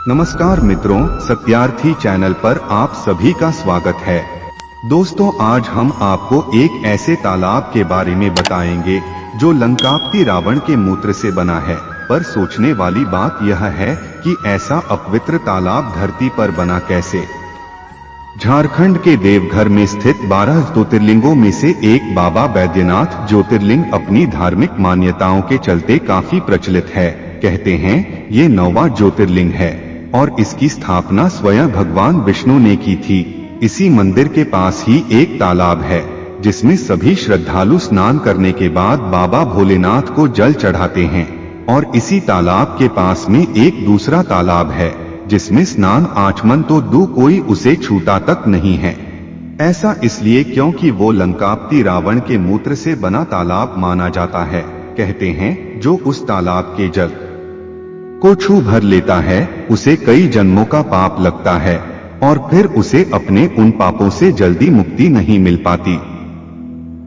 नमस्कार मित्रों, सत्यार्थी चैनल पर आप सभी का स्वागत है। दोस्तों, आज हम आपको एक ऐसे तालाब के बारे में बताएंगे जो लंकापति रावण के मूत्र से बना है। पर सोचने वाली बात यह है कि ऐसा अपवित्र तालाब धरती पर बना कैसे। झारखंड के देवघर में स्थित 12 ज्योतिर्लिंगों में से एक बाबा बैद्यनाथ ज्योतिर्लिंग अपनी धार्मिक मान्यताओं के चलते काफी प्रचलित है। कहते हैं ये 9वां ज्योतिर्लिंग है और इसकी स्थापना स्वयं भगवान विष्णु ने की थी। इसी मंदिर के पास ही एक तालाब है जिसमें सभी श्रद्धालु स्नान करने के बाद बाबा भोलेनाथ को जल चढ़ाते हैं। और इसी तालाब के पास में एक दूसरा तालाब है जिसमें स्नान आचमन तो कोई उसे छूता तक नहीं है। ऐसा इसलिए क्योंकि वो लंकापति रावण के मूत्र से बना तालाब माना जाता है। कहते हैं जो उस तालाब के जल को छू भर लेता है उसे कई जन्मों का पाप लगता है और फिर उसे अपने उन पापों से जल्दी मुक्ति नहीं मिल पाती।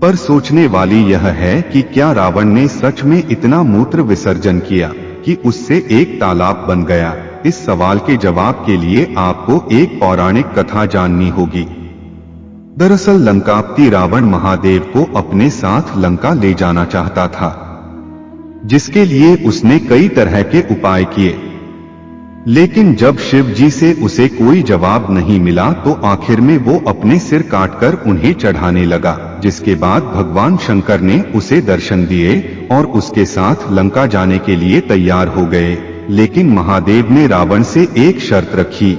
पर सोचने वाली यह है कि क्या रावण ने सच में इतना मूत्र विसर्जन किया कि उससे एक तालाब बन गया। इस सवाल के जवाब के लिए आपको एक पौराणिक कथा जाननी होगी। दरअसल लंकापति रावण महादेव को अपने साथ लंका ले जाना चाहता था, जिसके लिए उसने कई तरह के उपाय किए। लेकिन जब शिव जी से उसे कोई जवाब नहीं मिला तो आखिर में वो अपने सिर काटकर उन्हें चढ़ाने लगा। जिसके बाद भगवान शंकर ने उसे दर्शन दिए और उसके साथ लंका जाने के लिए तैयार हो गए। लेकिन महादेव ने रावण से एक शर्त रखी।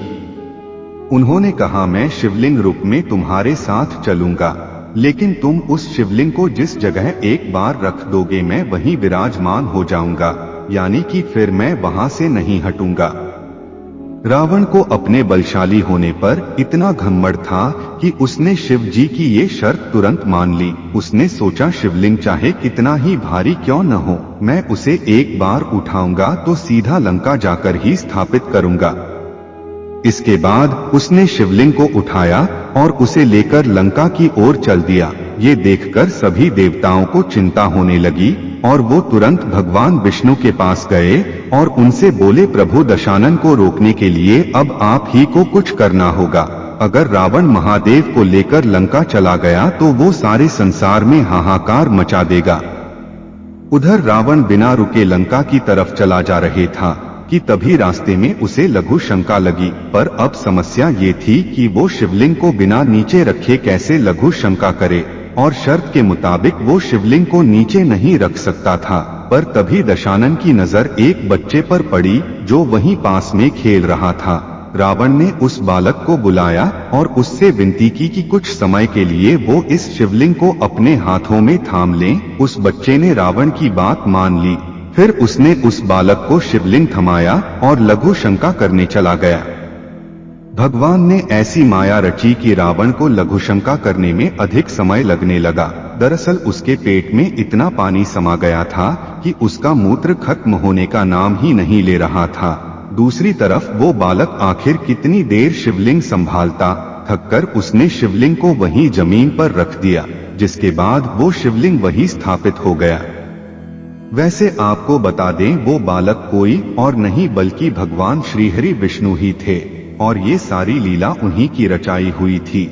उन्होंने कहा, मैं शिवलिंग रूप में तुम्हारे साथ चलूंगा, लेकिन तुम उस शिवलिंग को जिस जगह एक बार रख दोगे मैं वहीं विराजमान हो जाऊंगा, यानी कि फिर मैं वहां से नहीं हटूंगा। रावण को अपने बलशाली होने पर इतना घमंड था कि उसने शिव जी की ये शर्त तुरंत मान ली। उसने सोचा शिवलिंग चाहे कितना ही भारी क्यों न हो, मैं उसे एक बार उठाऊंगा तो सीधा लंका जाकर ही स्थापित करूंगा। इसके बाद उसने शिवलिंग को उठाया और उसे लेकर लंका की ओर चल दिया। ये देखकर सभी देवताओं को चिंता होने लगी और वो तुरंत भगवान विष्णु के पास गए और उनसे बोले, प्रभु दशानन को रोकने के लिए अब आप ही को कुछ करना होगा। अगर रावण महादेव को लेकर लंका चला गया तो वो सारे संसार में हाहाकार मचा देगा। उधर रावण बिना रुके लंका की तरफ चला जा रहे था कि तभी रास्ते में उसे लघु शंका लगी। पर अब समस्या ये थी कि वो शिवलिंग को बिना नीचे रखे कैसे लघु शंका करे, और शर्त के मुताबिक वो शिवलिंग को नीचे नहीं रख सकता था। पर तभी दशानन की नजर एक बच्चे पर पड़ी जो वहीं पास में खेल रहा था। रावण ने उस बालक को बुलाया और उससे विनती की कि कुछ समय के लिए वो इस शिवलिंग को अपने हाथों में थाम लें। उस बच्चे ने रावण की बात मान ली। फिर उसने उस बालक को शिवलिंग थमाया और लघु शंका करने चला गया। भगवान ने ऐसी माया रची कि रावण को लघु शंका करने में अधिक समय लगने लगा। दरअसल उसके पेट में इतना पानी समा गया था कि उसका मूत्र खत्म होने का नाम ही नहीं ले रहा था। दूसरी तरफ वो बालक आखिर कितनी देर शिवलिंग संभालता। थककर उसने शिवलिंग को वहीं जमीन पर रख दिया, जिसके बाद वो शिवलिंग वहीं स्थापित हो गया। वैसे आपको बता दें, वो बालक कोई और नहीं बल्कि भगवान श्रीहरि विष्णु ही थे और ये सारी लीला उन्हीं की रचाई हुई थी।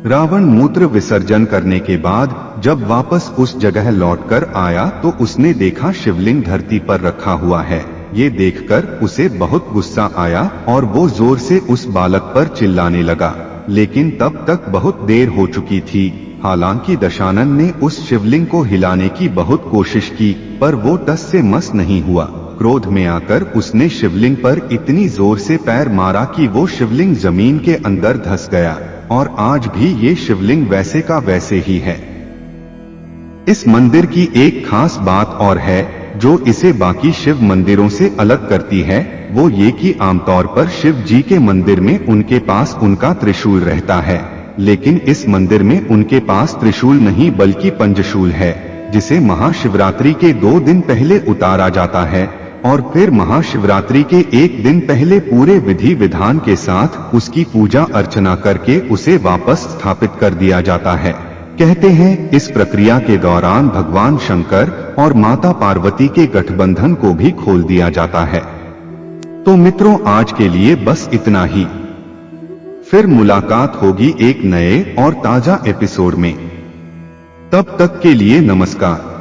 रावण मूत्र विसर्जन करने के बाद जब वापस उस जगह लौटकर आया तो उसने देखा शिवलिंग धरती पर रखा हुआ है। ये देखकर उसे बहुत गुस्सा आया और वो जोर से उस बालक पर चिल्लाने लगा। लेकिन तब तक बहुत देर हो चुकी थी। हालांकि दशानन ने उस शिवलिंग को हिलाने की बहुत कोशिश की, पर वो टस से मस नहीं हुआ। क्रोध में आकर उसने शिवलिंग पर इतनी जोर से पैर मारा कि वो शिवलिंग जमीन के अंदर धंस गया। और आज भी ये शिवलिंग वैसे का वैसे ही है। इस मंदिर की एक खास बात और है जो इसे बाकी शिव मंदिरों से अलग करती है, वो ये कि आमतौर पर शिव जी के मंदिर में उनके पास उनका त्रिशूल रहता है, लेकिन इस मंदिर में उनके पास त्रिशूल नहीं बल्कि पंचशूल है, जिसे महाशिवरात्रि के 2 दिन पहले उतारा जाता है और फिर महाशिवरात्रि के 1 दिन पहले पूरे विधि विधान के साथ उसकी पूजा अर्चना करके उसे वापस स्थापित कर दिया जाता है। कहते हैं इस प्रक्रिया के दौरान भगवान शंकर और माता पार्वती के गठबंधन को भी खोल दिया जाता है। तो मित्रों, आज के लिए बस इतना ही। फिर मुलाकात होगी एक नए और ताजा एपिसोड में। तब तक के लिए नमस्कार।